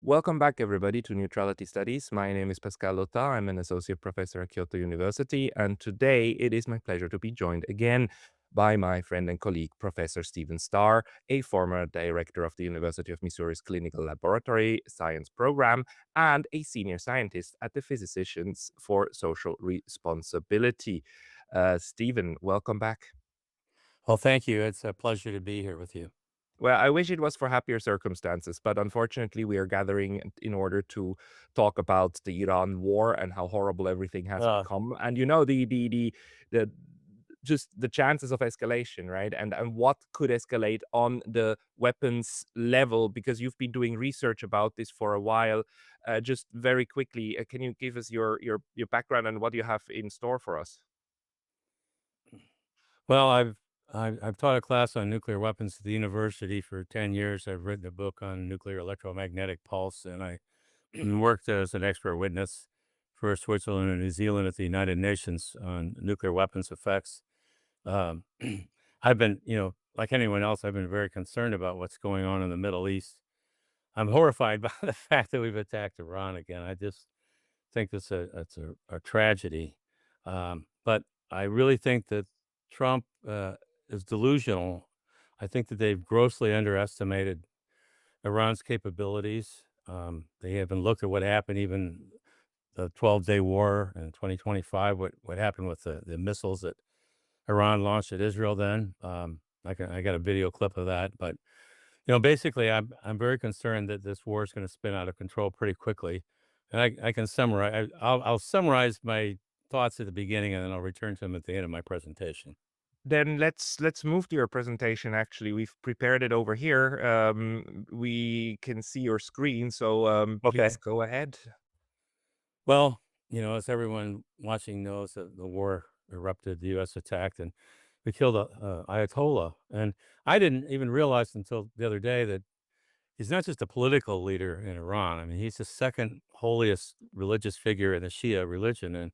Welcome back, everybody, to Neutrality Studies. My name is Pascal Lotta. I'm an associate professor at Kyoto University, and today it is my pleasure to be joined again by my friend and colleague, Professor Stephen Starr, a former director of the University of Missouri's Clinical Laboratory Science Program and a senior scientist at the Physicians for Social Responsibility. Stephen, welcome back. Well, thank you. It's a pleasure to be here with you. Well, I wish it was for happier circumstances, but unfortunately, we are gathering in order to talk about the Iran war and how horrible everything has Uh, become. And you know the just the chances of escalation, right? And what could escalate on the weapons level, because you've been doing research about this for a while. Just very quickly, can you give us your background and what you have in store for us? well, I've taught a class on nuclear weapons at the university for 10 years. I've written a book on nuclear electromagnetic pulse, and I worked as an expert witness for Switzerland and New Zealand at the United Nations on nuclear weapons effects. Um, I've been, like anyone else, I've been very concerned about what's going on in the Middle East. I'm horrified by the fact that we've attacked Iran again. I just think it's a tragedy. But I really think that Trump is delusional. I think that they've grossly underestimated Iran's capabilities. They haven't looked at what happened, even the 12-day war in 2025, what happened with the missiles that Iran launched at Israel then. I got a video clip of that. But, basically, I'm very concerned that this war is going to spin out of control pretty quickly. And I can summarize. I'll summarize my thoughts at the beginning, and then I'll return to them at the end of my presentation. Then let's move to your presentation. Actually, we've prepared it over here. We can see your screen, so please Okay. go ahead. Well, as everyone watching knows, that the war erupted, the U.S. attacked, and we killed a Ayatollah. And I didn't even realize until the other day that he's not just a political leader in Iran. I mean, he's the second holiest religious figure in the Shia religion, and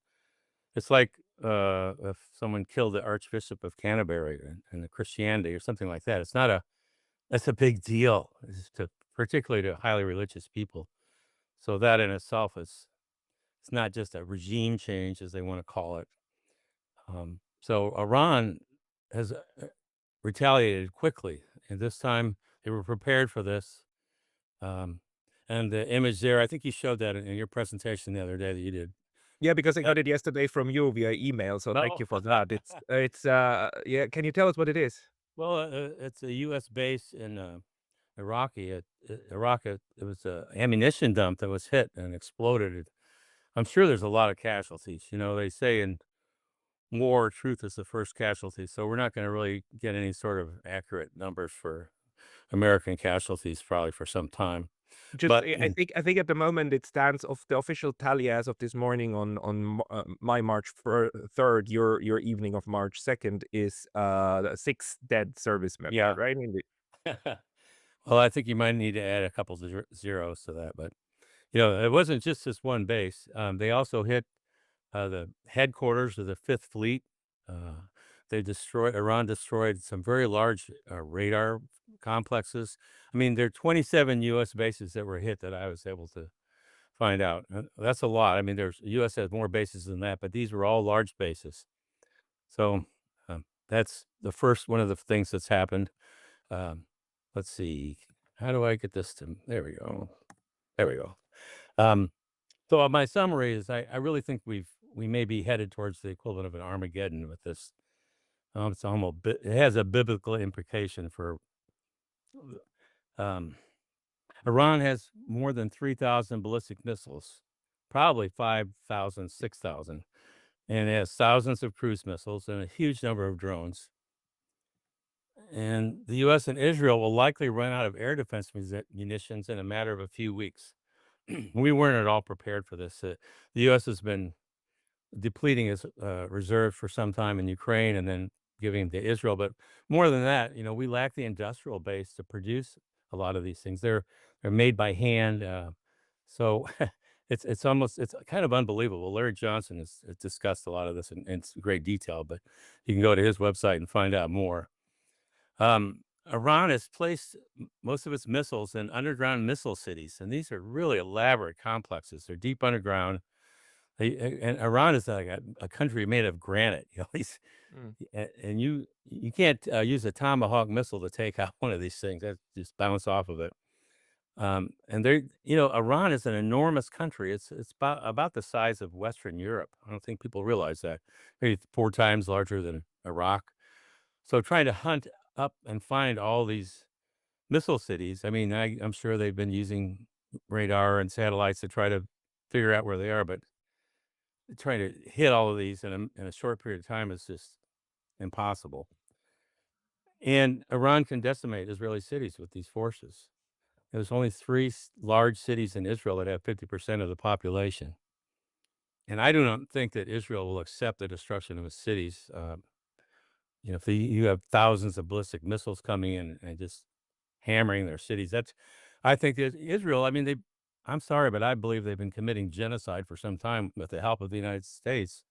it's like if someone killed the Archbishop of Canterbury in the Christianity or something like that. It's not a That's a big deal, particularly to highly religious people. So that in itself is it's not just a regime change, as they want to call it. So Iran has retaliated quickly, and this time they were prepared for this. Um, and the image there, I think you showed that in your presentation the other day that you did. Yeah, because I Uh, got it yesterday from you via email, so thank no, you for that. It's yeah. Can you tell us what it is? well, it's a U.S. base in Iraq. It was a ammunition dump that was hit and exploded. I'm sure there's a lot of casualties. They say in war, truth is the first casualty. So we're not going to really get any sort of accurate numbers for American casualties probably for some time. Just But I think at the moment it stands of the official tally as of this morning my March 3rd. Your evening of March 2nd is 6 dead service members, yeah, right? well, I think you might need to add a couple zeros to that. But it wasn't just this one base. They also hit the headquarters of the Fifth Fleet. Uh, Iran destroyed some very large radar complexes. I mean, there are 27 U.S. bases that were hit that I was able to find out. That's a lot. I mean, U.S. has more bases than that, but these were all large bases. So that's the first one of the things that's happened. Um, let's see. How do I get this to? There we go. There we go. Um, so my summary is, I really think we may be headed towards the equivalent of an Armageddon with this. It has a biblical implication for. Um, Iran has more than 3,000 ballistic missiles, probably 5,000, 6,000, and it has thousands of cruise missiles and a huge number of drones. And the U.S. and Israel will likely run out of air defense munitions in a matter of a few weeks. We weren't at all prepared for this. The U.S. has been depleting its reserves for some time in Ukraine and then giving to Israel. But more than that, we lack the industrial base to produce a lot of these things. They're made by hand, so it's kind of unbelievable. Larry Johnson has discussed a lot of this in great detail, but you can go to his website and find out more. Iran has placed most of its missiles in underground missile cities, and these are really elaborate complexes. They're deep underground. And Iran is like a country made of granite. These, Mm. and you can't use a Tomahawk missile to take out one of these things. That just bounce off of it. And Iran is an enormous country. It's about the size of Western Europe. I don't think people realize that. Maybe 4 times larger than Iraq. So trying to hunt up and find all these missile cities. I mean, I'm sure they've been using radar and satellites to try to figure out where they are, but trying to hit all of these in a short period of time is just impossible. And Iran can decimate Israeli cities with these forces. There's only three large cities in Israel that have 50% of the population. And I do not think that Israel will accept the destruction of its cities. If you have thousands of ballistic missiles coming in and just hammering their cities, I think that Israel, I mean, I'm sorry, but I believe they've been committing genocide for some time with the help of the United States,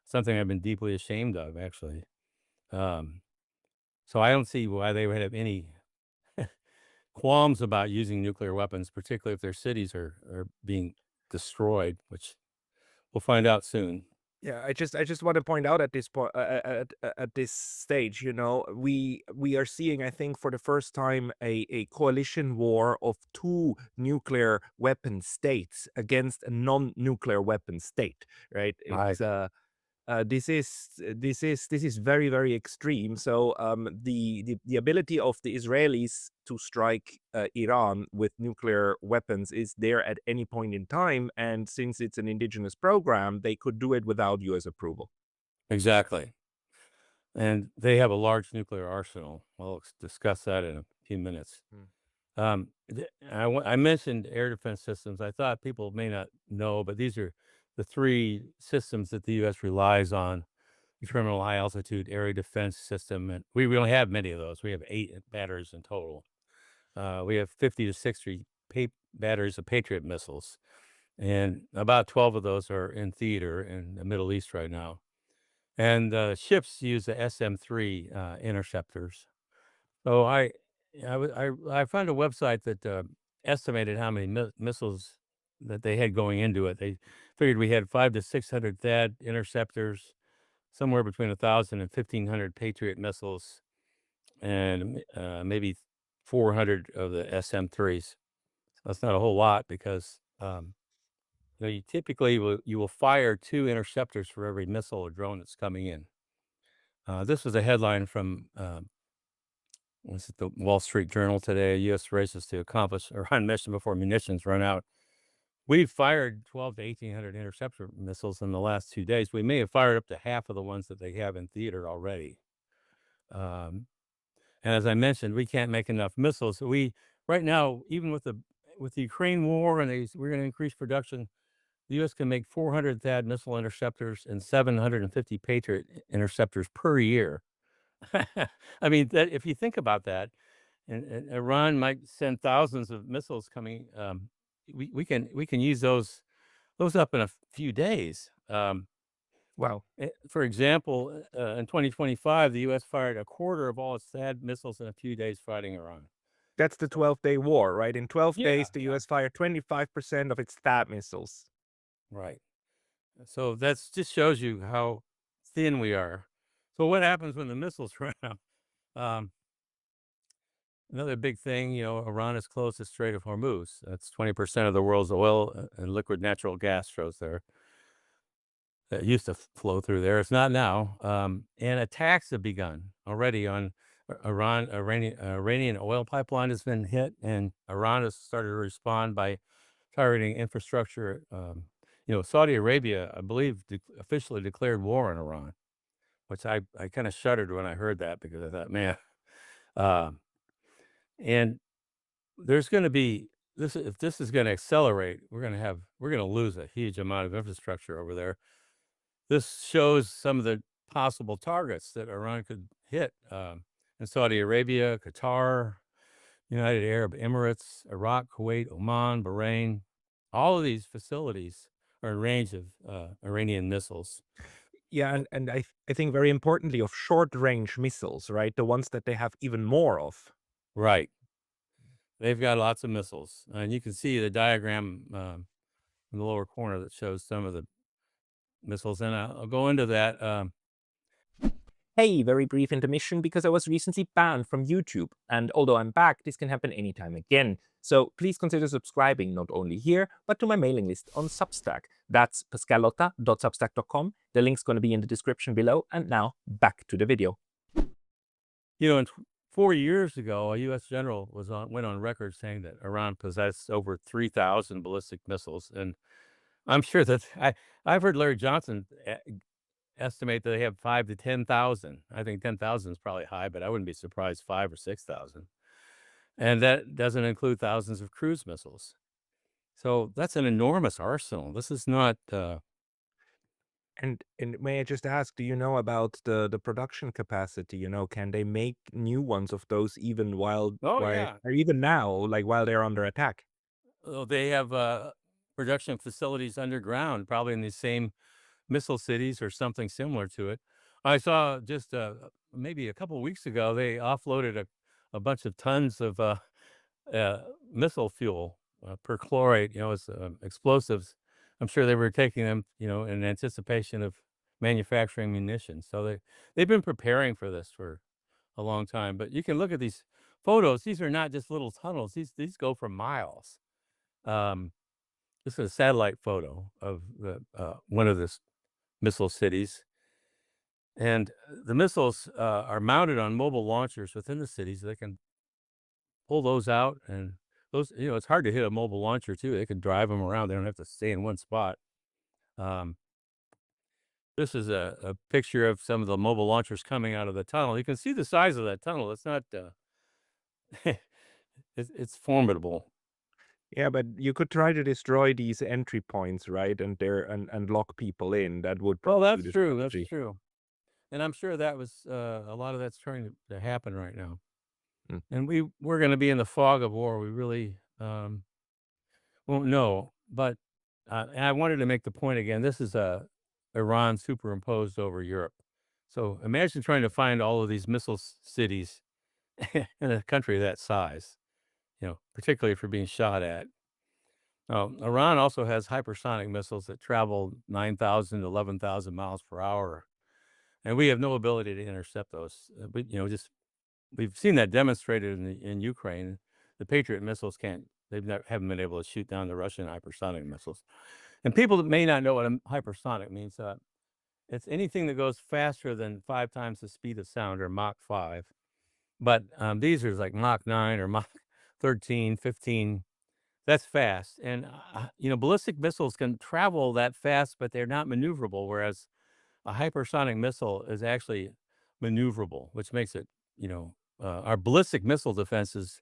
something I've been deeply ashamed of, actually. Um, so I don't see why they would have any qualms about using nuclear weapons, particularly if their cities are being destroyed, which we'll find out soon. Yeah, I just want to point out at this point, at this stage, we are seeing, I think, for the first time, a coalition war of two nuclear weapon states against a non-nuclear weapon state, right? Right. This is very, very extreme. So the ability of the Israelis to strike Iran with nuclear weapons is there at any point in time, and since it's an indigenous program, they could do it without U.S. approval. Exactly. And they have a large nuclear arsenal. We'll discuss that in a few minutes. Mm. I mentioned air defense systems. I thought people may not know, but these are the three systems that the U.S. relies on: the Terminal High Altitude Area Defense System, and we don't have many of those. We have 8 batteries in total. We have 50 to 60 batteries of Patriot missiles, and about 12 of those are in theater in the Middle East right now. And ships use the SM-3 interceptors. So I found a website that estimated how many missiles that they had going into it. They figured we had 500 to 600 THAAD interceptors, somewhere between 1,000 and 1,500 Patriot missiles, and maybe 400 of the SM-3s. That's not a whole lot because you typically you will fire 2 interceptors for every missile or drone that's coming in. This was a headline from was it the Wall Street Journal today? U.S. races to accomplish Iran mission before munitions run out. We've fired 12 to 1,800 interceptor missiles in the last 2 days. We may have fired up to half of the ones that they have in theater already. Um, and as I mentioned, we can't make enough missiles. So we right now, even with the Ukraine war, and we're going to increase production. The U.S. can make 400 THAAD missile interceptors and 750 Patriot interceptors per year. I mean, if you think about that, and Iran might send thousands of missiles coming. We can use those up in a few days. Wow. For example, in 2025, the U.S. fired a quarter of all its THAAD missiles in a few days fighting Iran. That's the So 12-day war, right? In 12 yeah, days, the yeah, US fired 25% of its THAAD missiles. right. So that's just shows you how thin we are. So what happens when the missiles run out? Um, Another big thing, Iran is closed the Strait of Hormuz. That's 20% of the world's oil and liquid natural gas flows there. It used to flow through there. It's not now. And attacks have begun already on Iranian oil pipeline has been hit, and Iran has started to respond by targeting infrastructure. Saudi Arabia, I believe, officially declared war on Iran, which I kind of shuddered when I heard that because I thought, man, um, and there's going to be this if this is going to accelerate, we're going to lose a huge amount of infrastructure over there. This shows some of the possible targets that Iran could hit in Saudi Arabia, Qatar, United Arab Emirates, Iraq, Kuwait, Oman, Bahrain. All of these facilities are in range of Iranian missiles. Yeah, and I think very importantly of short range missiles, right? The ones that they have even more of. Right. They've got lots of missiles, and you can see the diagram, in the lower corner that shows some of the missiles, and I'll go into that, Hey, very brief intermission because I was recently banned from YouTube, and although I'm back, this can happen anytime again. So please consider subscribing not only here, but to my mailing list on Substack. That's pascalotta.substack.com. The link's going to be in the description below, and now back to the video. in 4 years ago, a U.S. general went on record saying that Iran possessed over 3,000 ballistic missiles, and I'm sure that I've heard Larry Johnson estimate that they have 5 to 10,000. I think 10,000 is probably high, but I wouldn't be surprised 5 or 6,000. And that doesn't include thousands of cruise missiles. So that's an enormous arsenal. This is not. And may I just ask, do you know about the production capacity? Can they make new ones of those even Oh while yeah. or even now, like while they're under attack? Oh, they have production facilities underground, probably in the same missile cities or something similar to it. I saw just maybe a couple of weeks ago they offloaded a bunch of tons of uh, missile fuel, perchlorate, as explosives. I'm sure they were taking them, in anticipation of manufacturing munitions. So they've been preparing for this for a long time. But you can look at these photos. These are not just little tunnels. These go for miles. Um, this is a satellite photo of the one of the missile cities, and the missiles are mounted on mobile launchers within the cities. They can pull those out, and those, it's hard to hit a mobile launcher too. They can drive them around. They don't have to stay in one spot. Um, this is a picture of some of the mobile launchers coming out of the tunnel. You can see the size of that tunnel. It's not. It's formidable. Yeah, but you could try to destroy these entry points, right? And lock people in. That would Well, probably be that's the true. That's strategy. true. And I'm sure that was a lot of that's trying to happen right now. Mm. And we're going to be in the fog of war. We really won't know. But and I wanted to make the point again. This is Iran superimposed over Europe. So imagine trying to find all of these missile cities in a country that size. Particularly if you're being shot at. Iran also has hypersonic missiles that travel 9,000 to 11,000 miles per hour, and we have no ability to intercept those. Just we've seen that demonstrated in Ukraine. The Patriot missiles can't. Haven't been able to shoot down the Russian hypersonic missiles. And people that may not know what a hypersonic means, it's anything that goes faster than 5 times the speed of sound, or Mach 5. But these are like Mach 9 or Mach 13, 15. That's fast. And ballistic missiles can travel that fast, but they're not maneuverable. Whereas a hypersonic missile is actually maneuverable, which makes it, our ballistic missile defense is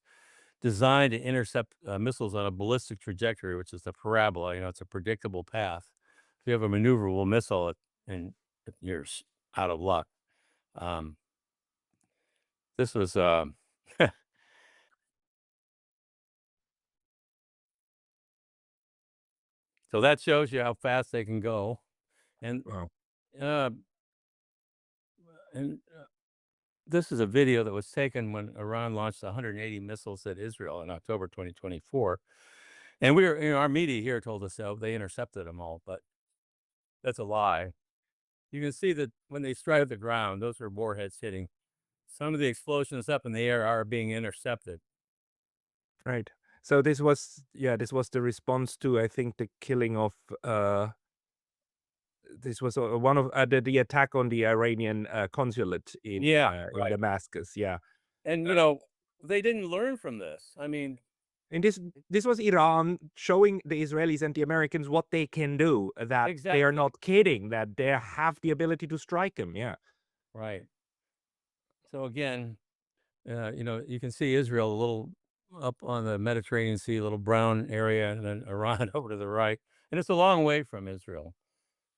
designed to intercept missiles on a ballistic trajectory, which is the parabola. It's a predictable path. If you have a maneuverable missile, and you're out of luck. Um, this was, so that shows you how fast they can go. And, Wow. uh, and this is a video that was taken when Iran launched 180 missiles at Israel in October 2024. And our media here told us so they intercepted them all, but that's a lie. You can see that when they strike the ground, those are warheads hitting. Some of the explosions up in the air are being intercepted. Right. So this was the response to, I think, the killing of this was one of the attack on the Iranian consulate Yeah, in right. Damascus. Yeah. And Uh, they didn't learn from this. I mean, and this was Iran showing the Israelis and the Americans what they can do. That they are exactly. not kidding. That they have the ability to strike them. Yeah. Right. So again, you can see Israel a little up on the Mediterranean Sea, a little brown area, and then Iran over to the right. And it's a long way from Israel.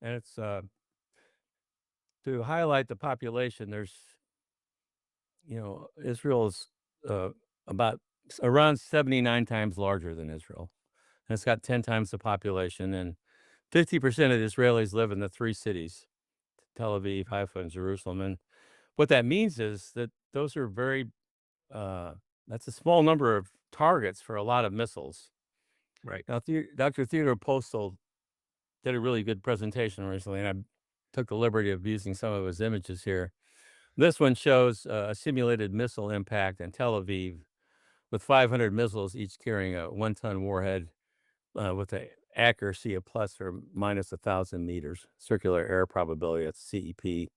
And it's to highlight the population. Israel is uh, about around 79 times larger than Israel. And it's got 10 times the population. And 50% of the Israelis live in the three cities, Tel Aviv, Haifa, and Jerusalem. And what that means is that those are very uh, That's a small number of targets for a lot of missiles. Right. Now, Dr. Theodore Postal did a really good presentation recently, and I took the liberty of using some of his images here. This one shows a simulated missile impact in Tel Aviv with 500 missiles, each carrying a 1-ton warhead with an accuracy of plus or minus 1,000 meters, circular air probability, that's CEP.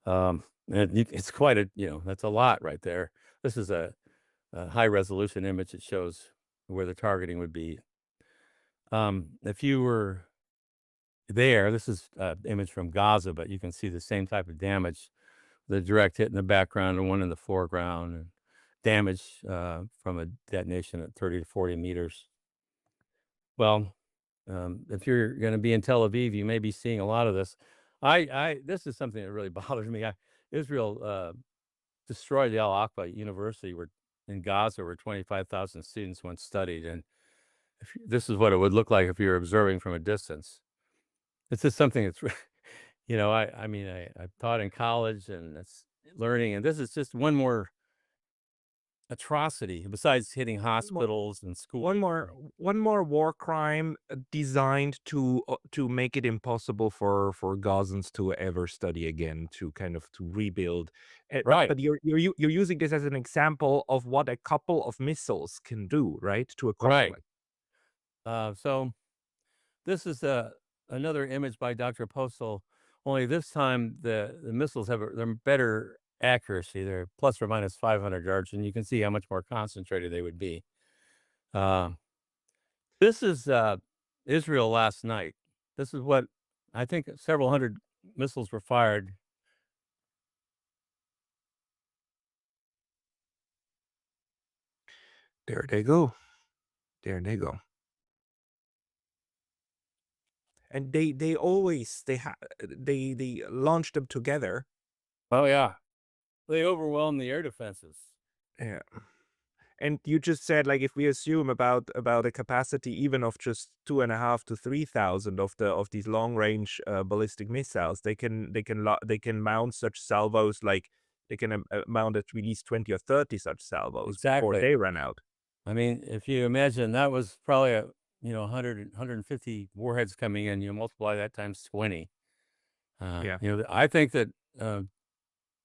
And it's quite a, that's a lot right there. This is a high resolution image that shows where the targeting would be. If you were there, this is an image from Gaza, but you can see the same type of damage, the direct hit in the background and one in the foreground, and damage from a detonation at 30 to 40 meters. Well, if you're going to be in Tel Aviv, you may be seeing a lot of this. This is something that really bothers me. Israel destroyed the Al Aqsa University in Gaza, where 25,000 students once studied, and this is what it would look like if you're observing from a distance. It's just something that's, I mean, I've taught in college and it's learning, and this is just one more atrocity besides hitting hospitals and schools. One more one more war crime designed to make it impossible for Gazans to ever study again, to kind of to rebuild. Right. But you're using this as an example of what a couple of missiles can do, right? To a Right. complex. So this is another image by Dr. Postal. Only this time the missiles have they're better accuracy. They're plus or minus 500 yards, and you can see how much more concentrated they would be. Uh, this is Israel last night. This is what I think several hundred missiles were fired. There they go. There they go. And they always they launch them together. Oh yeah, they overwhelmed the air defenses. Yeah. And you just said, like, if we assume about a capacity even of just 2.5 to 3,000 of these long range ballistic missiles, they can mount such salvos, like they can mount at least 20 or 30 such salvos before Exactly. they run out. I mean, if you imagine that was probably 150 warheads coming in, you multiply that times 20. Yeah. I think that uh,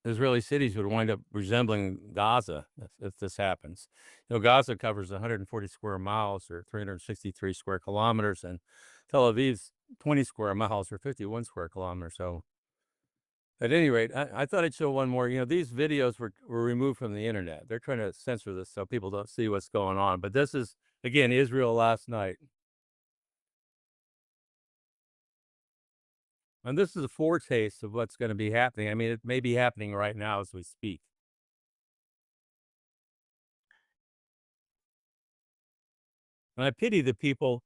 Israeli cities would wind up resembling Gaza if this happens. Gaza covers 140 square miles or 363 square kilometers, and Tel Aviv's 20 square miles or 51 square kilometers. So, at any rate, I thought I'd show one more. These videos were removed from the internet. They're trying to censor this so people don't see what's going on. But this is, again, Israel last night. And this is a foretaste of what's going to be happening. I mean, it may be happening right now as we speak. And I pity the people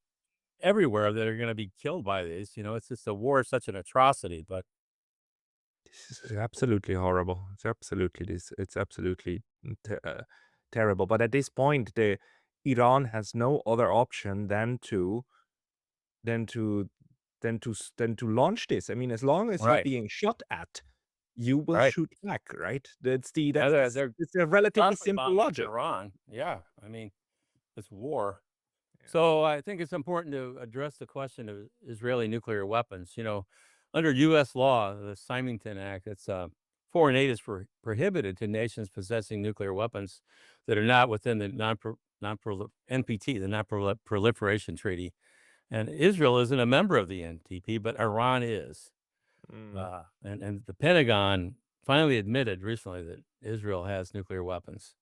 everywhere that are gonna be killed by these. It's just a war is such an atrocity, but This is absolutely horrible. It's absolutely terrible. But at this point, the Iran has no other option than to than to launch this. I mean, as long as you're right, being shot at, you will right. shoot back, right? Yeah, they're It's a relatively constantly simple bombing logic. Iran. Yeah, I mean, it's war. Yeah. So I think it's important to address the question of Israeli nuclear weapons. Under U.S. law, the Symington Act, it's foreign aid is prohibited to nations possessing nuclear weapons that are not within the NPT, the Non-Proliferation Treaty. And Israel isn't a member of the NTP, but Iran is. Mm. And the Pentagon finally admitted recently that Israel has nuclear weapons.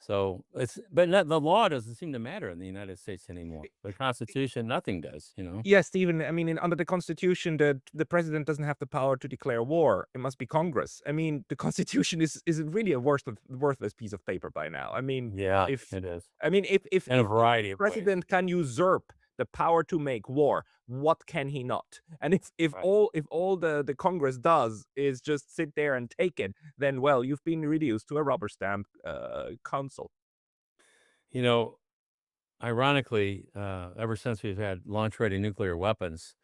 So the law doesn't seem to matter in the United States anymore. The Constitution, nothing does. Yes, Stephen. I mean, under the Constitution, the president doesn't have the power to declare war. It must be Congress. I mean, the Constitution is really a worthless piece of paper by now. Yeah, If it is. I mean, In a if variety the of ways. president can usurp the power to make war, what can he not? And Right. if all the Congress does is just sit there and take it, then well, you've been reduced to a rubber stamp council. You know, Ironically, ever since we've had launch-ready nuclear weapons,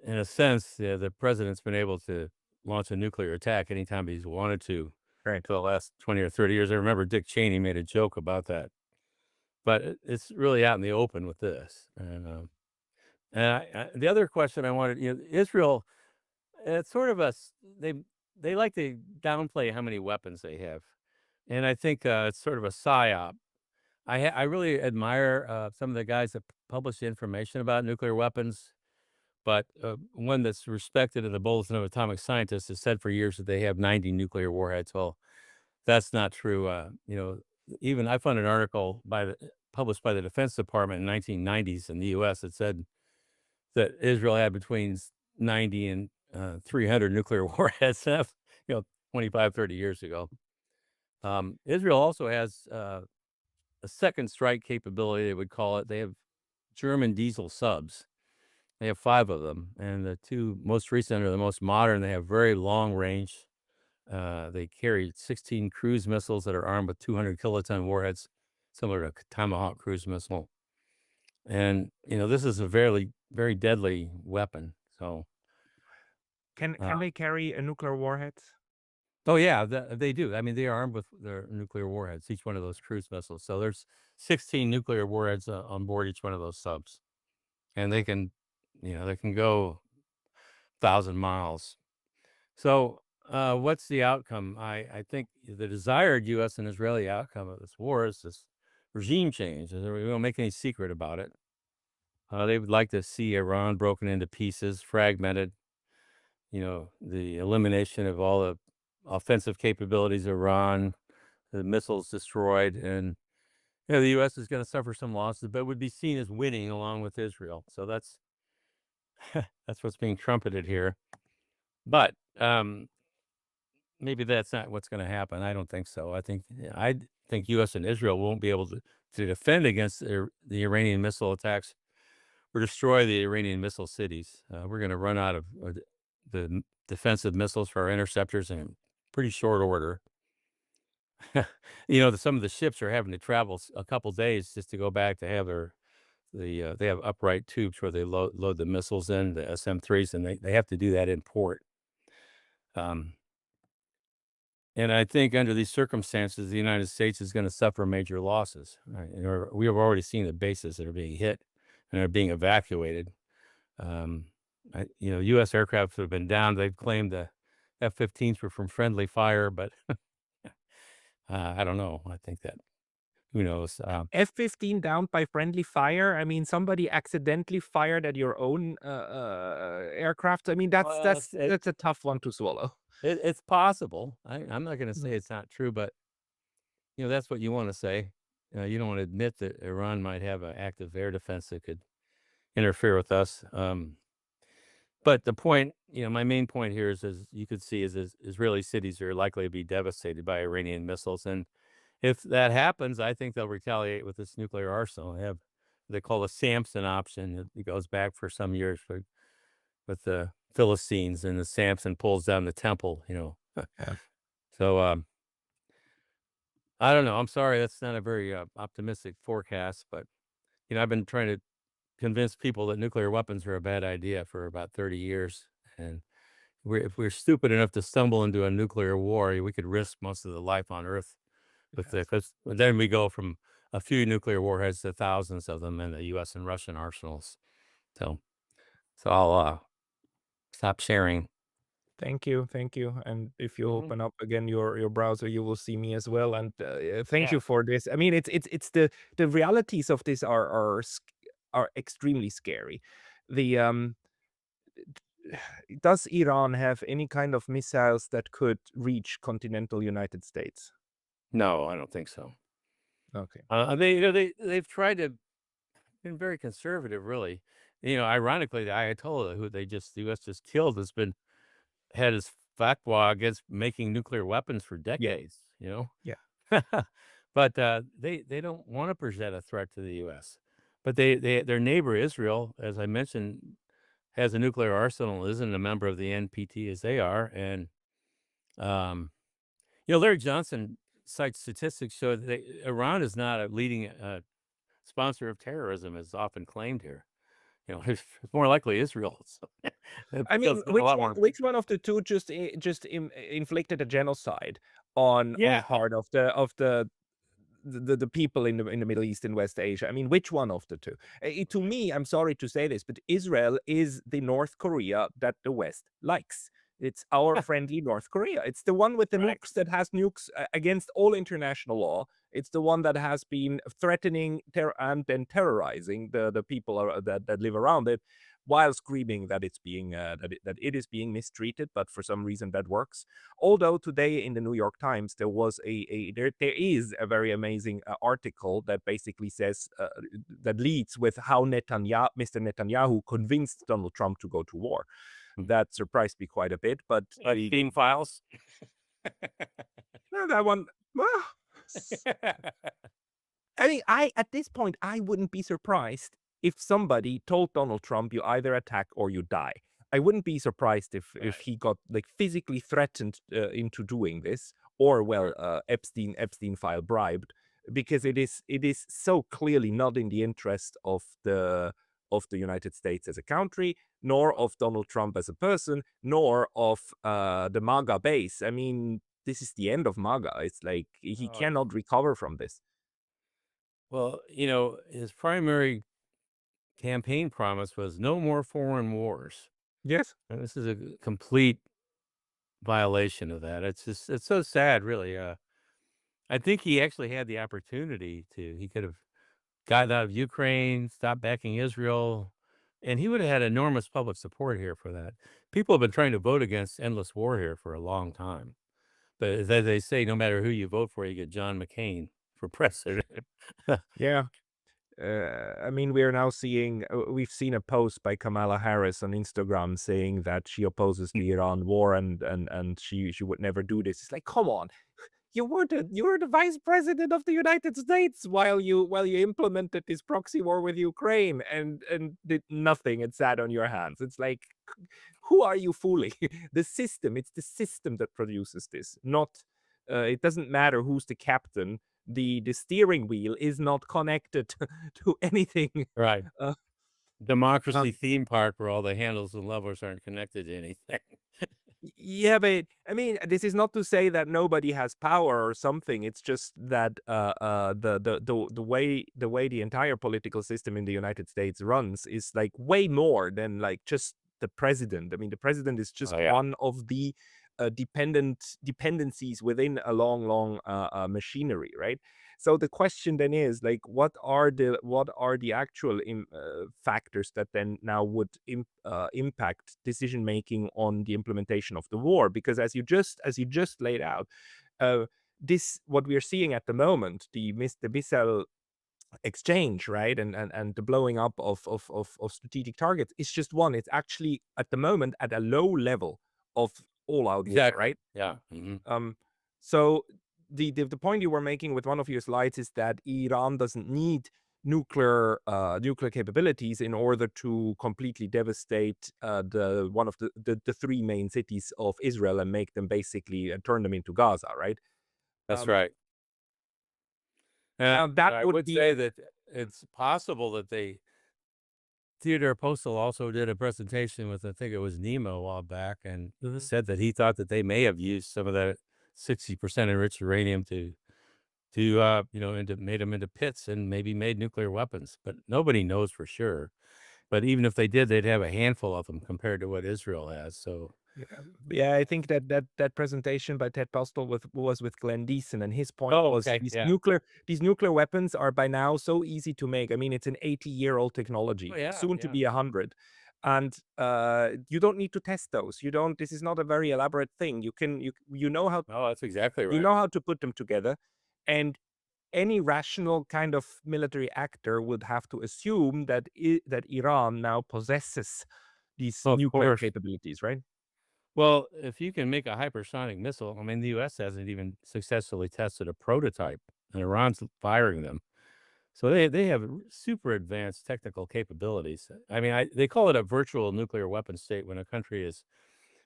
in a sense, the president's been able to launch a nuclear attack anytime he's wanted to. Right. for the last 20 or 30 years. I remember Dick Cheney made a joke about that, but it's really out in the open with this. And the other question I wanted, Israel, it's sort of they like to downplay how many weapons they have, and I think it's sort of a psyop. I really admire some of the guys that publish the information about nuclear weapons, but one that's respected in the Bulletin of Atomic Scientists has said for years that they have 90 nuclear warheads. Well, that's not true. Even I found an article published by the Defense Department in 1990s in the U.S. that said that Israel had between 90 and 300 nuclear warheads, 25, 30 years ago. Israel also has a second strike capability, they would call it. They have German diesel subs. They have 5 of them, and the 2 most recent are the most modern. They have very long range. They carry 16 cruise missiles that are armed with 200 kiloton warheads, similar to a Tomahawk cruise missile. And, this is a very, very deadly weapon. So, Can uh, they carry a nuclear warhead? oh yeah, they do. I mean, they are armed with their nuclear warheads, each one of those cruise missiles. So there's 16 nuclear warheads on board each one of those subs, and they can go 1,000 miles. So, what's the outcome? I think the desired U.S. and Israeli outcome of this war is this regime change. We don't make any secret about it. They would like to see Iran broken into pieces, fragmented. The elimination of all the offensive capabilities of Iran, the missiles destroyed, and the U.S. is going to suffer some losses, but would be seen as winning along with Israel. So that's what's being trumpeted here. But maybe that's not what's going to happen. I don't think so. I think U.S. and Israel won't be able to defend against the Iranian missile attacks or destroy the Iranian missile cities. We're going to run out of the defensive missiles for our interceptors in pretty short order. Some of the ships are having to travel a couple days just to go back to have they have upright tubes where they load the missiles in, the SM-3s, and they have to do that in port. Um, And I think under these circumstances, the United States is going to suffer major losses. Right? We have already seen the bases that are being hit and are being evacuated. U.S. aircraft have been down. They've claimed the F-15s were from friendly fire, but I don't know. I think that who knows? F-15 down by friendly fire? I mean, somebody accidentally fired at your own aircraft. I mean, that's Well, that's that's a tough one to swallow. it's possible. I'm not going to say Mm. it's not true, but that's what you want to say. You don't want to admit that Iran might have an active air defense that could interfere with us. But the point, my main point here is, as you could see, is Israeli cities are likely to be devastated by Iranian missiles, and if that happens, I think they'll retaliate with this nuclear arsenal. They call the Samson option. It goes back for some years with the Philistines, and the Samson pulls down the temple. Yeah. So I don't know. I'm sorry, that's not a very optimistic forecast, but I've been trying to convince people that nuclear weapons are a bad idea for about 30 years, and if we're stupid enough to stumble into a nuclear war, we could risk most of the life on Earth Yes. because then we go from a few nuclear warheads to thousands of them in the U.S. and Russian arsenals. So, so I'll stop sharing. Thank you, thank you. And if you Mhm. open up again your browser, you will see me as well. And thank Yeah. you for this. I mean, it's the realities of this are extremely scary. The does Iran have any kind of missiles that could reach continental United States? No, I don't think so. Okay. They've tried to been very conservative, really. Ironically, the Ayatollah, who the U.S. just killed, had his fatwa against making nuclear weapons for Yeah. decades. Yeah. But they don't want to present a threat to the U.S. But their neighbor Israel, as I mentioned, has a nuclear arsenal, isn't a member of the NPT as they are, and um, Larry Johnson cites statistics show that Iran is not a leading sponsor of terrorism, as often claimed here. It's more likely Israel. So, I because mean, a lot more. which one of the two just inflicted a genocide on the Yeah. part of the people in the Middle East and West Asia. I mean, which one of the two? To me, I'm sorry to say this, but Israel is the North Korea that the West likes. It's our friendly North Korea. It's the one with the Right. nukes that has nukes against all international law. It's the one that has been threatening and then terrorizing the people that live around it, while screaming that that it is being mistreated. But for some reason, that works. Although today in the New York Times there was there is a very amazing article that basically says that leads with how Mr. Netanyahu convinced Donald Trump to go to war. That surprised me quite a bit, but Like theme files. that one, well, I mean, I at this point, I wouldn't be surprised if somebody told Donald Trump, "You either attack or you die." I wouldn't be surprised if Right. he got like physically threatened into doing this, or Sure. well, Epstein file bribed, because it is so clearly not in the interest of the United States as a country, nor Well, of Donald Trump as a person, nor of the MAGA base. I mean, this is the end of MAGA. It's like he oh, yeah. cannot recover from this. Well, his primary campaign promise was no more foreign wars. Yes. And this is a complete violation of that. It's so sad, really. I think he actually had the opportunity to. He could have gotten out of Ukraine, stopped backing Israel, and he would have had enormous public support here for that. People have been trying to vote against endless war here for a long time. But as they say, no matter who you vote for, you get John McCain for president. Yeah. I mean, we're now seeing, we've seen a post by Kamala Harris on Instagram saying that she opposes the Iran war and she would never do this. It's like, come on, you were the vice president of the United States while you implemented this proxy war with Ukraine and did nothing and sat on your hands. It's like, who are you fooling? The system. It's the system that produces this. Not. It doesn't matter who's the captain. The steering wheel is not connected to anything. Right. Uh, Democracy um, theme park where all the handles and levers aren't connected to anything. Yeah, but I mean, this is not to say that nobody has power or something. It's just that the way the entire political system in the United States runs is like way more than like just the president. I mean, the president is just Oh, yeah. one of the dependencies within a long machinery, right? So the question then is like, what are the actual factors that then now would impact decision making on the implementation of the war? Because as you just laid out, uh, this what we are seeing at the moment, the missile exchange, right, and the blowing up of strategic targets is just one. It's actually at the moment at a low level of all out war, Exactly. right? Yeah. Mhm. Um, so the point you were making with one of your slides is that Iran doesn't need nuclear capabilities in order to completely devastate the one of the three main cities of Israel and make them basically turn them into Gaza, right? That's Um, right. And Now that I would would be say that it's possible that Theodore Postal also did a presentation with, I think it was Nemo a while back, and Mhm. said that he thought that they may have used some of that 60% enriched uranium into made them into pits and maybe made nuclear weapons, but nobody knows for sure. But even if they did, they'd have a handful of them compared to what Israel has. So, Yeah, yeah. I think that presentation by Ted Postel was with Glenn Deason, and his point oh, was okay, yeah, these nuclear weapons are by now so easy to make. I mean, it's an 80-year-old oh technology, yeah, soon to yeah. be 100, and you don't need to test those. You don't. This is not a very elaborate thing. You know how Oh, that's exactly you right. know how to put them together, and any rational kind of military actor would have to assume that Iran now possesses these Of nuclear course. capabilities, right? Well, if you can make a hypersonic missile, I mean, the U.S. hasn't even successfully tested a prototype, and Iran's firing them. So they have super advanced technical capabilities. I mean, they call it a virtual nuclear weapon state when a country has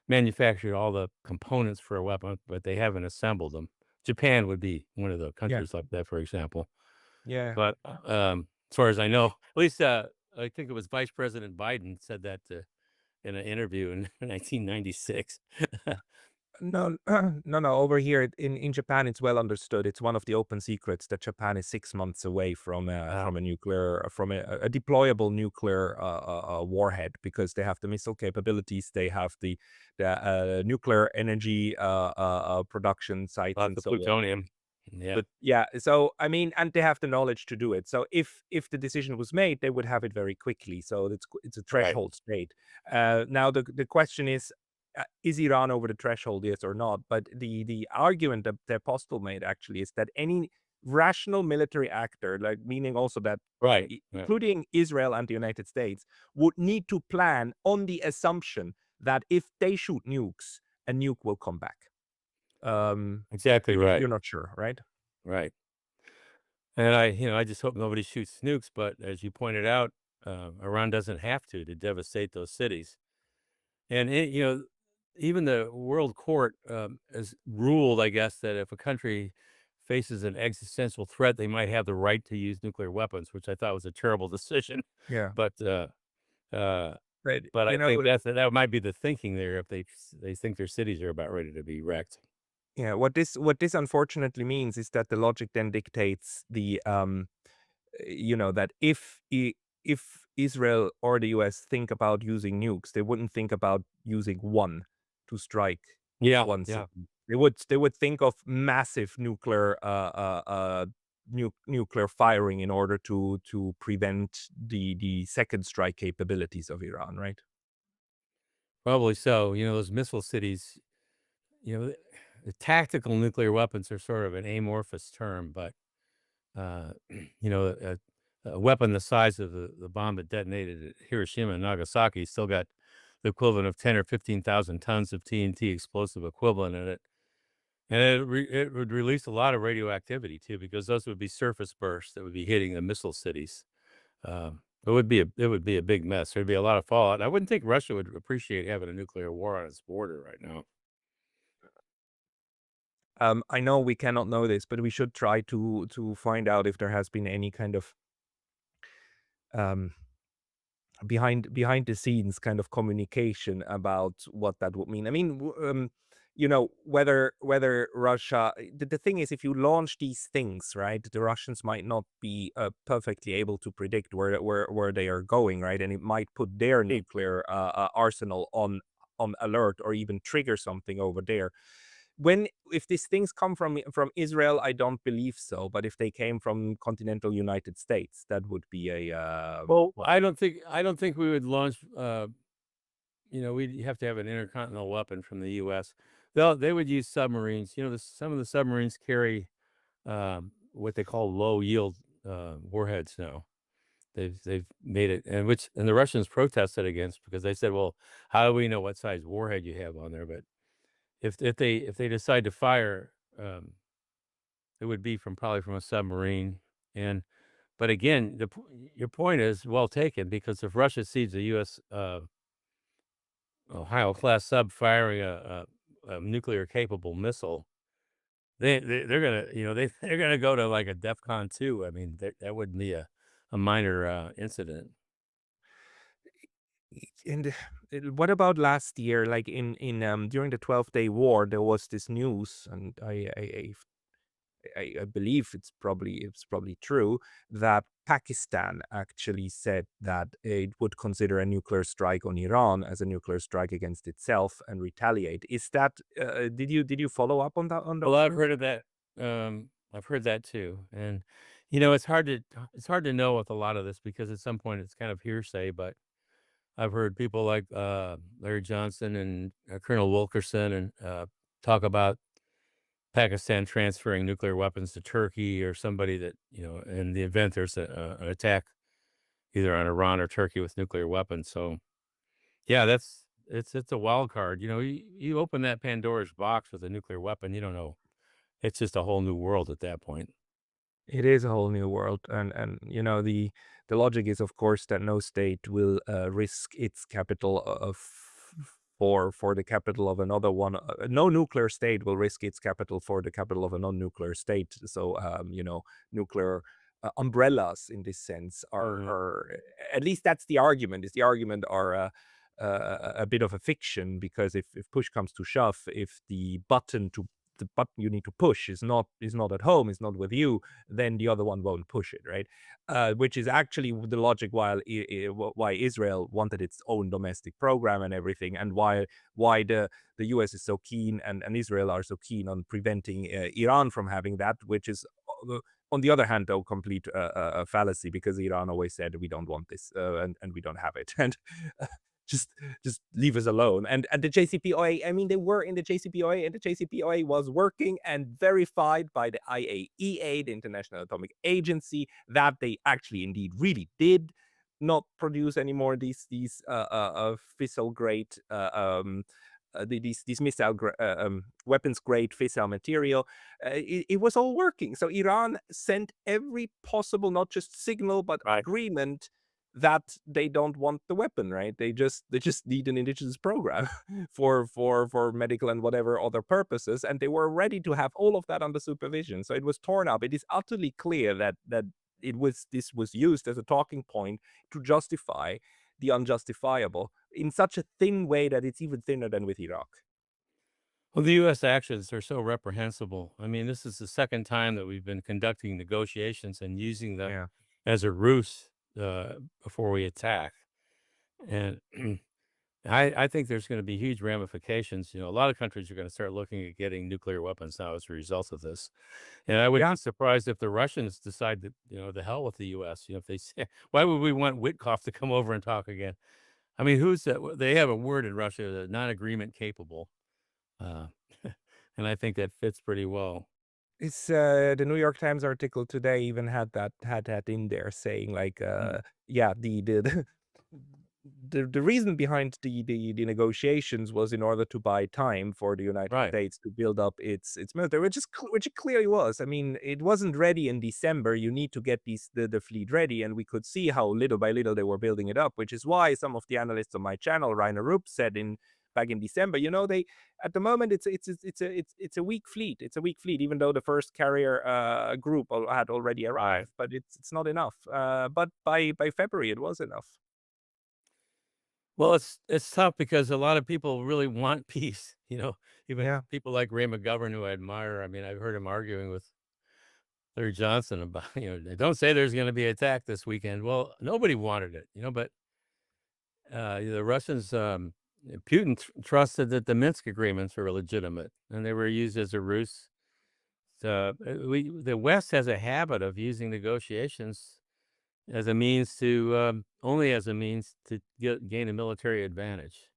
manufactured all the components for a weapon, but they haven't assembled them. Japan would be one of the Yeah. countries like that, for example. Yeah. But as far as I know, at least I think it was Vice President Biden said that in an interview in 1996. No, no, no. Over here in Japan, it's well understood. It's one of the open secrets that Japan is 6 months away Wow. from a nuclear from a deployable nuclear warhead because they have the missile capabilities, they have the nuclear energy production sites Lots and of so on. plutonium. Yeah. But yeah, so I mean, and they have the knowledge to do it. So if the decision was made, they would have it very quickly. So it's a Right. threshold state. Now the question is Iran over the threshold, yes or not? But the argument that the apostle made actually is that any rational military actor, like meaning also that Right. Yeah. including Israel and the United States, would need to plan on the assumption that if they shoot nukes, a nuke will come back. Exactly right. You're not sure, right? Right. And I just hope nobody shoots nukes. But as you pointed out, Iran doesn't have to devastate those cities. And even the World Court has ruled, I guess, that if a country faces an existential threat, they might have the right to use nuclear weapons, which I thought was a terrible decision. Yeah. But uh, But, but I you think know, that might be the thinking there if they think their cities are about ready to be wrecked. yeah, what this unfortunately means is that the logic then dictates that if Israel or the US think about using nukes, they wouldn't think about using one to strike Yeah, one yeah. city. They would think of massive nuclear firing in order to prevent the second strike capabilities of Iran, right? Probably so. Those missile cities, the tactical nuclear weapons are sort of an amorphous term, but you know, a weapon the size of the bomb that detonated at Hiroshima and Nagasaki still got the equivalent of 10 or 15,000 tons of TNT explosive equivalent in it. And it would release a lot of radioactivity too, because those would be surface bursts that would be hitting the missile cities. It would be a big mess. There'd be a lot of fallout. I wouldn't think Russia would appreciate having a nuclear war on its border right now. I know we cannot know this, but we should try to find out if there has been any kind of um, behind the scenes kind of communication about what that would mean. I mean, whether Russia. The thing is, if you launch these things, right, the Russians might not be perfectly able to predict where they are going, right, and it might put their Hey, nuclear arsenal on alert or even trigger something over there. If these things come from Israel, I don't believe so. But if they came from continental United States, that would be a well, I don't think we would launch. We'd have to have an intercontinental weapon from the U.S. They would use submarines. Some of the submarines carry what they call low yield warheads now. They've made it, and the Russians protested against because they said, "Well, how do we know what size warhead you have on there?" But if they decide to fire, it would be probably from a submarine. And but again, your point is well taken because if Russia sees a U.S. Ohio class sub firing a nuclear capable missile, they're gonna they're gonna go to like a DEFCON 2. I mean that wouldn't be a minor incident. And what about last year? Like in during the 12-day war, there was this news, and I believe it's probably true that Pakistan actually said that it would consider a nuclear strike on Iran as a nuclear strike against itself and retaliate. Is that did you follow up on that on Well, those I've news? heard of that. I've heard that too, and it's hard to know with a lot of this because at some point it's kind of hearsay. But I've heard people like Larry Johnson and Colonel Wilkerson and talk about Pakistan transferring nuclear weapons to Turkey or somebody that in the event there's an attack either on Iran or Turkey with nuclear weapons. So yeah, it's a wild card. You open that Pandora's box with a nuclear weapon, you don't know. It's just a whole new world at that point. It is a whole new world, and the logic is, of course, that no state will risk its capital for the capital of another one. No nuclear state will risk its capital for the capital of a non-nuclear state. So, nuclear umbrellas in this sense are Mhm. are at least that's the argument. Is the argument are a bit of a fiction, because if push comes to shove, if the button you need to push is not at home, is not with you, then the other one won't push it, right? Which is actually the logic why Israel wanted its own domestic program and everything, and why the US is so keen, and Israel are so keen on preventing Iran from having that, which is on the other hand, though, complete fallacy, because Iran always said we don't want this, and we don't have it, and uh, just just leave us alone. And the JCPOA, I mean, they were in the JCPOA, and the JCPOA was working and verified by the IAEA, the International Atomic Agency, that they actually indeed really did not produce anymore fissile grade these weapons grade fissile material. It was all working. So Iran sent every possible, not just signal, but Right. agreement that they don't want the weapon, right? They just need an indigenous program for medical and whatever other purposes, and they were ready to have all of that under supervision. So it was torn up. It is utterly clear that this was used as a talking point to justify the unjustifiable in such a thin way that it's even thinner than with Iraq. Well, the U.S. actions are so reprehensible. I mean, this is the second time that we've been conducting negotiations and using them Yeah. as a ruse before we attack. And I think there's going to be huge ramifications. A lot of countries are going to start looking at getting nuclear weapons now as a result of this. And I would Yeah. be surprised if the Russians decide that, the hell with the U.S. If they say, why would we want Witkoff to come over and talk again? I mean, who's that? They have a word in Russia, non-agreement capable. Uh, and I think that fits pretty well. It's the New York Times article today even had that in there, saying like Mm. yeah, the reason behind the negotiations was in order to buy time for the United Right. States to build up its military, which it clearly was. I mean, it wasn't ready in December. You need to get the fleet ready, and we could see how little by little they were building it up, which is why some of the analysts on my channel, Rainer Rupp, said in back in December, they at the moment it's a weak fleet. It's a weak fleet, even though the first carrier group had already Right. arrived, but it's not enough. But by February it was enough. Well, it's tough because a lot of people really want peace. Even Yeah. people like Ray McGovern, who I admire. I mean, I've heard him arguing with Larry Johnson about, don't say there's going to be an attack this weekend. Well, nobody wanted it, but the Russians, Putin trusted that the Minsk agreements were legitimate and they were used as a ruse. So the West has a habit of using negotiations as a means to only as a means to gain a military advantage,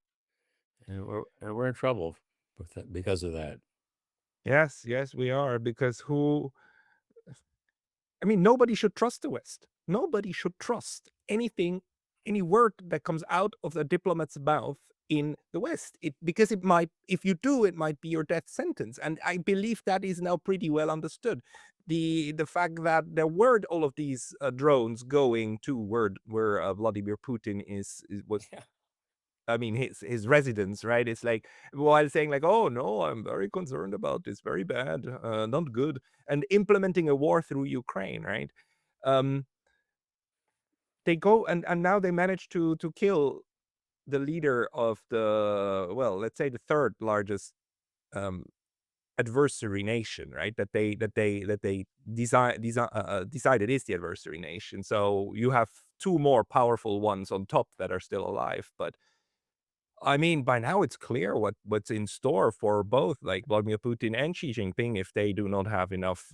and we're in trouble with that because of that. Yes, yes, we are, because I mean, nobody should trust the West. Nobody should trust anything, any word that comes out of a diplomat's mouth in the West. Because it might, if you do, it might be your death sentence. And I believe that is now pretty well understood. The fact that there were all of these drones going to where Vladimir Putin was, Yeah. I mean, his residence, right? It's like, while saying like, "Oh no, I'm very concerned about this, very bad, not good," and implementing a war through Ukraine, right? Um, they go and now they manage to kill the leader of the, well, let's say the third largest um, adversary nation, right? That they decided is the adversary nation. So you have two more powerful ones on top that are still alive, but I mean, by now it's clear what's in store for both, like Vladimir Putin and Xi Jinping, if they do not have enough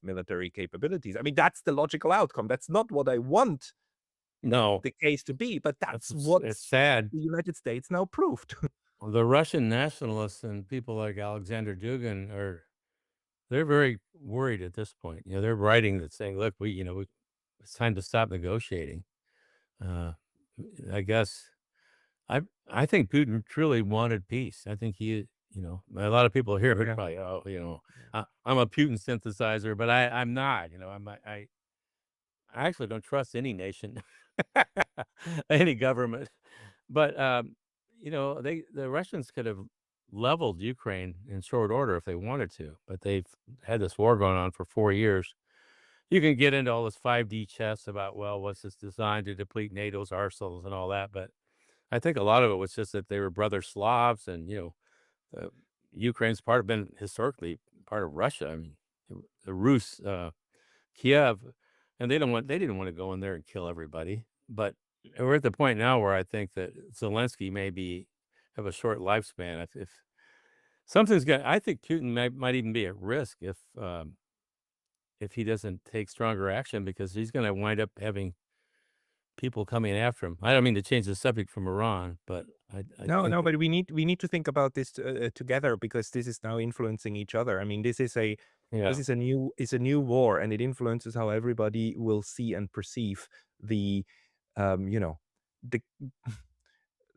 military capabilities. I mean, that's the logical outcome. That's not what I want No, the case to be, but that's that's what it's sad. the United States now proved. The Russian nationalists and people like Alexander Dugin they're very worried at this point. They're writing that saying, "Look, it's time to stop negotiating." Uh, I guess I I think Putin truly wanted peace. I think a lot of people here would Yeah. probably, I'm a Putin synthesizer, but I'm not. I actually don't trust any nation, any government. But the Russians could have leveled Ukraine in short order if they wanted to, but they've had this war going on for 4 years. You can get into all this 5D chess about, well, what's this designed to deplete NATO's arsenals and all that, but I think a lot of it was just that they were brother Slavs and, Ukraine's been historically part of Russia. I mean, the Rus, Kiev, and they didn't wanna go in there and kill everybody, but we're at the point now where I think that Zelensky may be have a short lifespan if something's gonna I think Putin might even be at risk if he doesn't take stronger action because he's gonna wind up having people coming after him. I don't mean to change the subject from Iran, but I No, think no, that but we need to think about this together because this is now influencing each other. I mean, this yeah, is a new war, and it influences how everybody will see and perceive the, you know,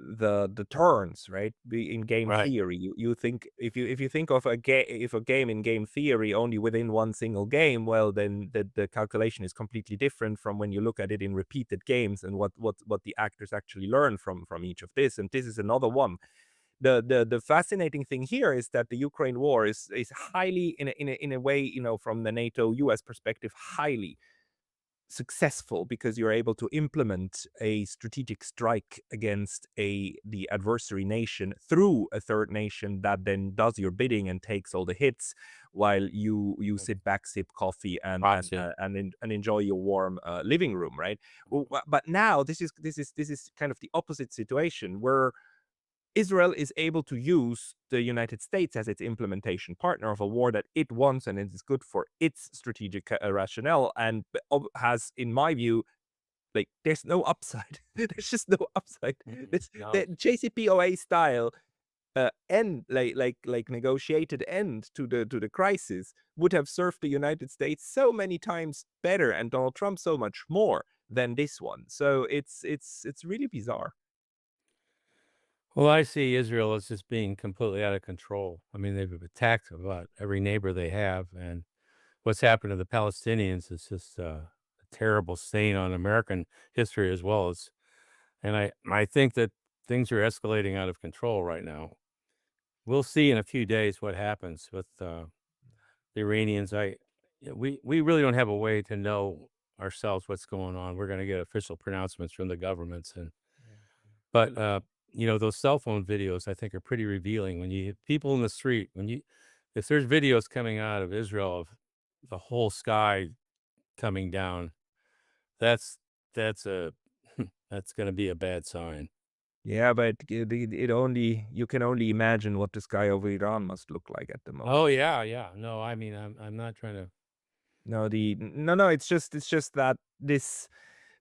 the the turns, right? In game right. theory, you think if you think of if a game in game theory only within one single game, well, then the calculation is completely different from when you look at it in repeated games and what the actors actually learn from each of this. And this is another one. The fascinating thing here is that the Ukraine war is highly in a way, from the NATO US perspective, highly successful because you're able to implement a strategic strike against the adversary nation through a third nation that then does your bidding and takes all the hits while you Mm, sit back, sip coffee, and and proxy. uh, and, en- and enjoy your warm living room, right? But now this is kind of the opposite situation where Israel is able to use the United States as its implementation partner of a war that it wants and it is good for its strategic rationale, and has, in my view, like there's no upside. There's just no upside. Mm-mm, This no. the JCPOA style end, like negotiated end to the crisis would have served the United States so many times better and Donald Trump so much more than this one. So it's really bizarre. Well, I see Israel as just being completely out of control. I mean, they've attacked about every neighbor they have, and what's happened to the Palestinians is just a terrible stain on American history as well as. And I think that things are escalating out of control right now. We'll see in a few days what happens with the Iranians. We really don't have a way to know ourselves what's going on. We're going to get official pronouncements from the governments, and but those cell phone videos I think are pretty revealing. When you people in the street, if there's videos coming out of Israel of the whole sky coming down, that's that's a that's going to be a bad sign. Yeah, but you can only imagine what the sky over Iran must look like at the Oh moment. yeah, yeah. No, I mean I'm not trying to. No, it's just that this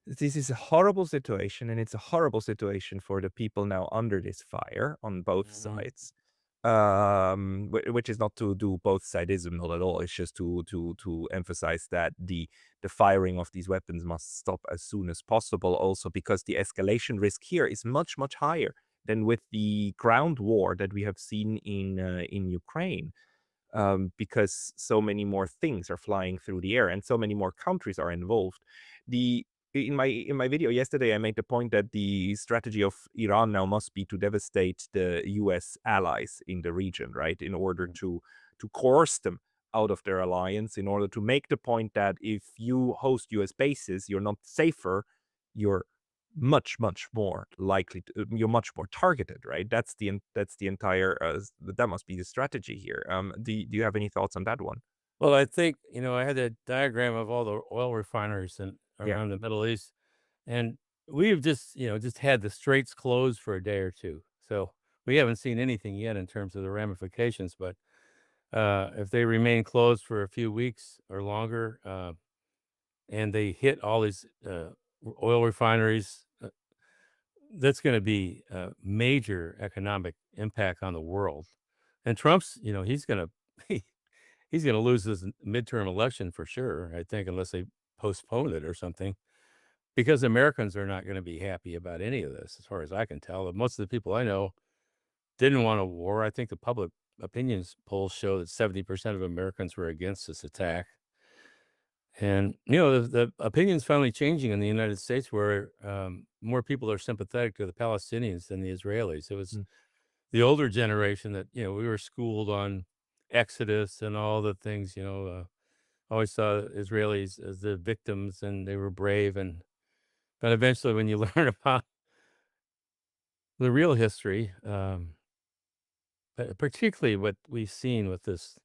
is a horrible situation, and it's a horrible situation for the people now under this fire on both Mhm. sides. Which is not to do both sidism, not at all. It's just to emphasize that the firing of these weapons must stop as soon as possible. Also, because the escalation risk here is much higher than with the ground war that we have seen in Ukraine, because so many more things are flying through the air and so many more countries are involved. The in my video yesterday, I made the point that the strategy of Iran now must be to devastate the U.S. allies in the region, right? In order to coerce them out of their alliance, in order to make the point that if you host U.S. bases, you're not safer, you're much more likely to, you're much more targeted, right? That's the entire that must be the strategy here. Do you have any thoughts on that one? Well, I think I had a diagram of all the oil refineries in Yeah. around the Middle East, and we've just had the straits closed for a day or two, so we haven't seen anything yet in terms of the ramifications. But if they remain closed for a few weeks or longer, and they hit all these oil refineries, that's going to be a major economic impact on the world. And Trump's, he's going to he's going to lose his midterm election for sure. I think unless they postpone it or something, because Americans are not going to be happy about any of this, as far as I can tell. Most of the people I know didn't want a war. I think the public opinions polls show that 70% of Americans were against this attack. And, the opinion's finally changing in the United States where more people are sympathetic to the Palestinians than the Israelis. It was Mm. the older generation that, we were schooled on Exodus and all the things, always saw Israelis as the victims and they were brave. But eventually when you learn about the real history, particularly what we've seen with this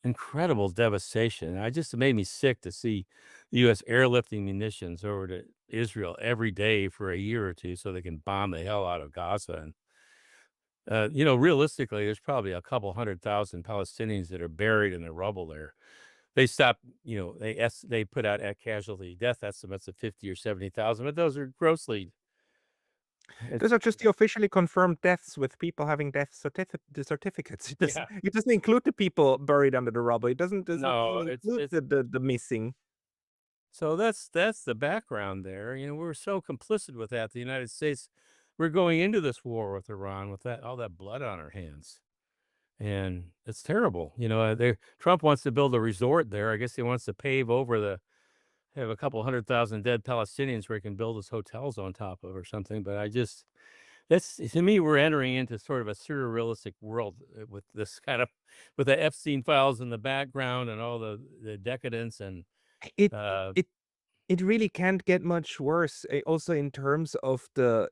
incredible devastation. I just it made me sick to see the U.S. airlifting munitions over to Israel every day for a year or two so they can bomb the hell out of Gaza. And, realistically, there's probably a couple 100,000 Palestinians that are buried in the rubble there. They stopped, they put out at casualty death estimates of 50 or 70,000, but those are grossly, Those it's, are just the officially confirmed deaths with people having death the certificates. yeah, It doesn't include the people buried under the rubble. It doesn't no, include it's, the missing. so that's the background there. We're so complicit with that. The United States, we're going into this war with Iran with that all that blood on our hands, and it's terrible. Trump wants to build a resort there. I guess he wants to pave over the have a couple 100,000 dead Palestinians where he can build his hotels on top of or something. But I just that's to me, we're entering into sort of a surrealistic world with this kind of with the Epstein files in the background and all the decadence and It uh, it it really can't get much worse. Also in terms of the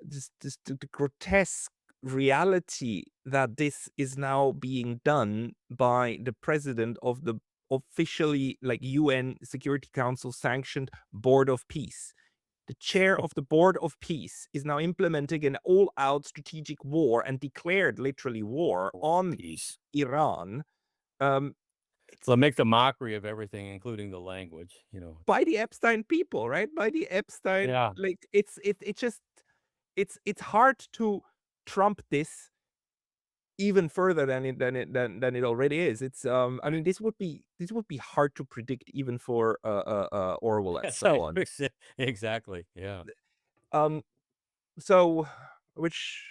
the grotesque reality that this is now being done by the president of the officially like UN Security Council sanctioned Board of Peace. The chair of the Board of Peace is now implementing an all-out strategic war and declared literally war on peace. Iran. Um, it's They'll make the mockery of everything, including the language. by the Epstein people, right? By the Epstein, Yeah. like it just it's hard to trump this even further than it already is. I mean, this would be hard to predict even for Orwell and That's so how you on. fix it. Exactly. Yeah. Um, so which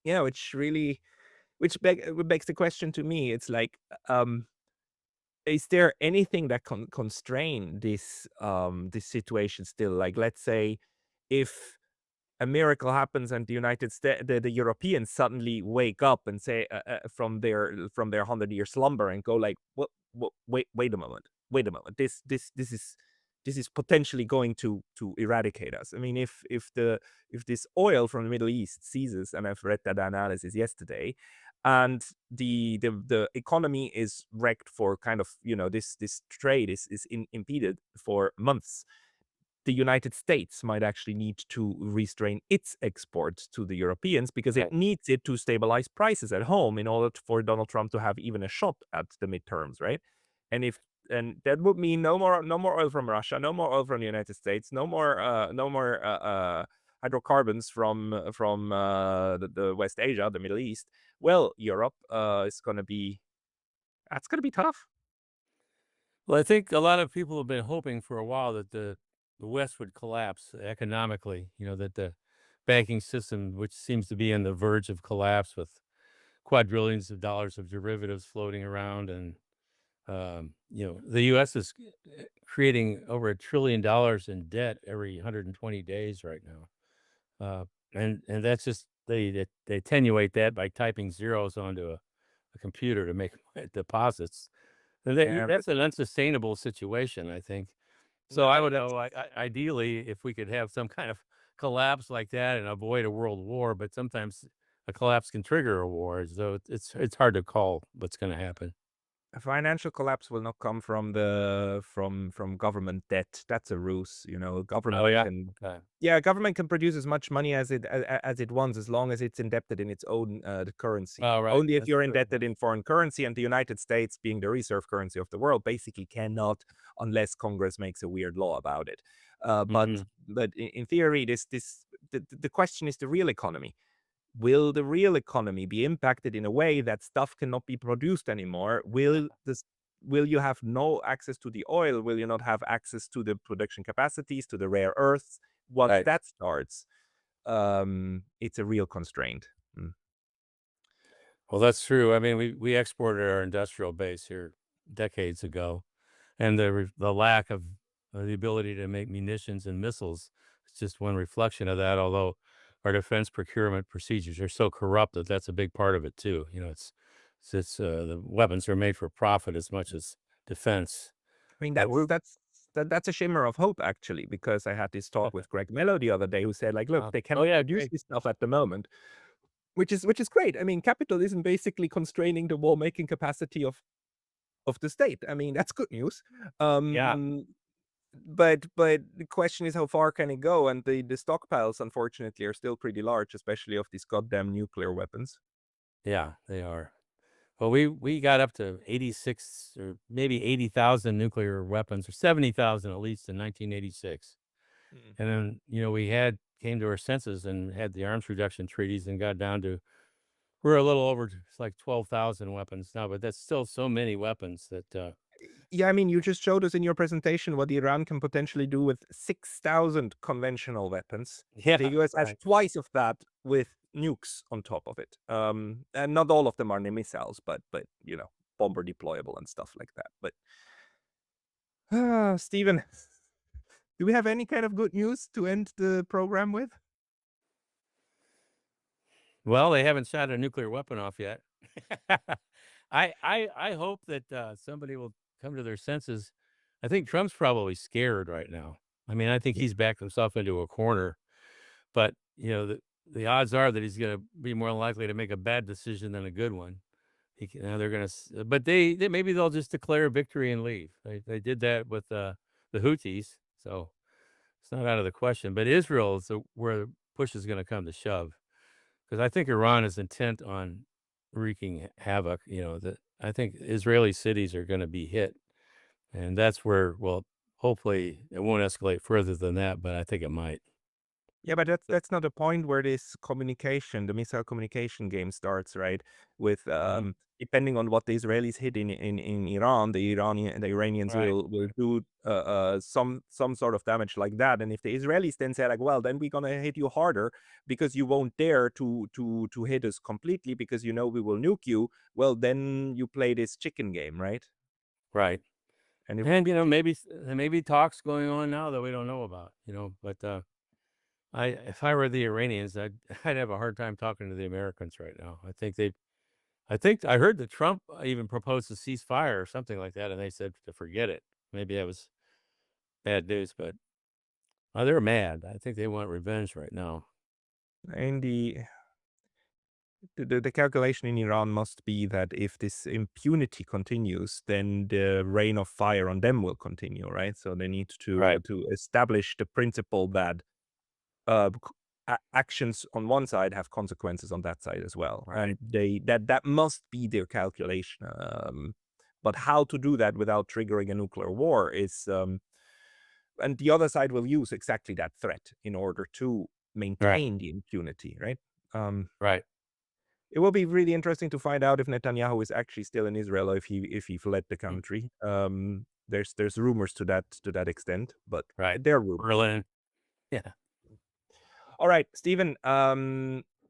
which really which begs the question to me. It's like, is there anything that can constrain this situation still? Like, let's say if a miracle happens and the United States, the Europeans suddenly wake up and say from their 100-year slumber and go like, what, wait a moment, this is potentially going to eradicate us. I mean, if this oil from the Middle East ceases, and I've read that analysis yesterday, and the economy is wrecked for kind of, this trade is impeded for months, the United States might actually need to restrain its exports to the Europeans because it Right. needs it to stabilize prices at home in order for Donald Trump to have even a shot at the midterms, right? And if and that would mean no more oil from Russia, no more oil from the United States, no more hydrocarbons from the West Asia, the Middle East. Well, Europe is going to be that's going to be tough. Well, I think a lot of people have been hoping for a while that the West would collapse economically. That the banking system, which seems to be on the verge of collapse with quadrillions of dollars of derivatives floating around, and the U.S. is creating over $1 trillion in debt every 120 days right now. And that's just they attenuate that by typing zeros onto a computer to make deposits. And Yeah, that's an unsustainable situation, I think. So I would know, ideally, if we could have some kind of collapse like that and avoid a world war, but sometimes a collapse can trigger a war, so it's hard to call what's going to happen. a financial collapse will not come from government debt. That's a ruse. Oh Government yeah, can okay. yeah, government can produce as much money as it wants, as long as it's indebted in its own currency. All right, Only if that's you're true. indebted in foreign currency, and the United States, being the reserve currency of the world, basically cannot, unless Congress makes a weird law about it. But Hmm. in theory, the question is the real economy. Will the real economy be impacted in a way that stuff cannot be produced anymore? Will you have no access to the oil? Will you not have access to the production capacities, to the rare earths? Once Right. that starts, it's a real constraint. Mm. Well, that's true. I mean, we exported our industrial base here decades ago, and the lack of the ability to make munitions and missiles is just one reflection of that. Although our defense procurement procedures are so corrupt that that's a big part of it too. The weapons are made for profit as much as defense. I mean, But we're that's that's a shimmer of hope actually, because I had this talk with Greg Mello the other day who said like, look, they Oh cannot yeah, produce great. this stuff at the moment, which is great. I mean, capitalism basically constraining the war making capacity of the state. I mean, that's good news. Yeah, But the question is how far can it go? And the stockpiles, unfortunately, are still pretty large, especially of these goddamn nuclear weapons. yeah, they are. Well, we got up to 86 or maybe 80,000 nuclear weapons, or 70,000 at least in 1986. Mm. And then, we had came to our senses and had the arms reduction treaties and got down to we're a little over it's like 12,000 weapons now, but that's still so many weapons that Yeah, I mean, you just showed us in your presentation what Iran can potentially do with 6,000 conventional weapons. The yeah, US has right. twice of that with nukes on top of it. And not all of them are missiles, but bomber deployable and stuff like that. But Stephen, do we have any kind of good news to end the program with? Well, they haven't shot a nuclear weapon off yet. I hope that somebody will come to their senses. I think Trump's probably scared right now. I mean, I think Yeah. he's backed himself into a corner. But, the odds are that he's gonna be more likely to make a bad decision than a good one. Now they're gonna but they maybe they'll just declare victory and leave. They did that with, the Houthis, so it's not out of the question. But Israel is where push is gonna come to shove, because I think Iran is intent on wreaking havoc. I think Israeli cities are gonna be hit, and that's where well, hopefully, it won't escalate further than that, but I think it might. Yeah, but that's not the point where this communication, the missile communication game starts, right? With Mhm. depending on what the Israelis hit in Iran, the Iranians Right, will do some sort of damage like that. And if the Israelis then say like, well, then we're gonna hit you harder because you won't dare to hit us completely because you know we will nuke you. Well, then you play this chicken game, right? right. And if And, there may be talks going on now that we don't know about, but, if I were the Iranians, I'd have a hard time talking to the Americans right now. I think I heard that Trump even proposed a ceasefire or something like that, and they said to forget it. Maybe that was bad news, but, they're mad. I think they want revenge right now. in the calculation in Iran must be that if this impunity continues, then the rain of fire on them will continue, right? So they need to Right, to establish the principle that actions on one side have consequences on that side as well, right, and that must be their calculation. But how to do that without triggering a nuclear war is, and the other side will use exactly that threat in order to right, maintain the impunity, right? Um, right. it will be really interesting to find out if Netanyahu is actually still in Israel or if he fled the Mm, country. There's rumors to that extent, but right. they're rumors. Berlin. Yeah, All right, Stephen.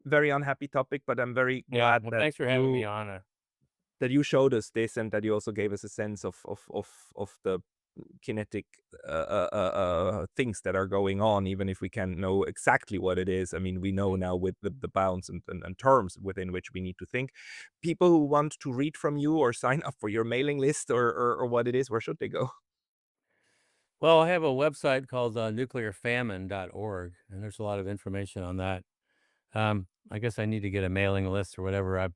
Very unhappy topic, but I'm very yeah. glad Well, that thanks for having me you on. that you showed us this and that you also gave us a sense of the kinetic things that are going on, even if we can't know exactly what it is. I mean, we know now with the bounds and terms within which we need to think. People who want to read from you or sign up for your mailing list or what it is, where should they go? Well, I have a website called nuclearfamine.org, and there's a lot of information on that. I guess I need to get a mailing list or whatever. I'm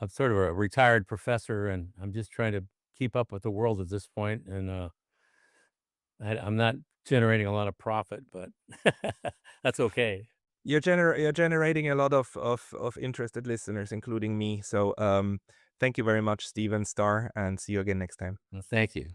sort of a retired professor, and I'm just trying to keep up with the world at this point. And I'm not generating a lot of profit, but that's okay. You're generating a lot of interested listeners, including me. So thank you very much, Stephen Starr, and see you again next time. Well, thank you.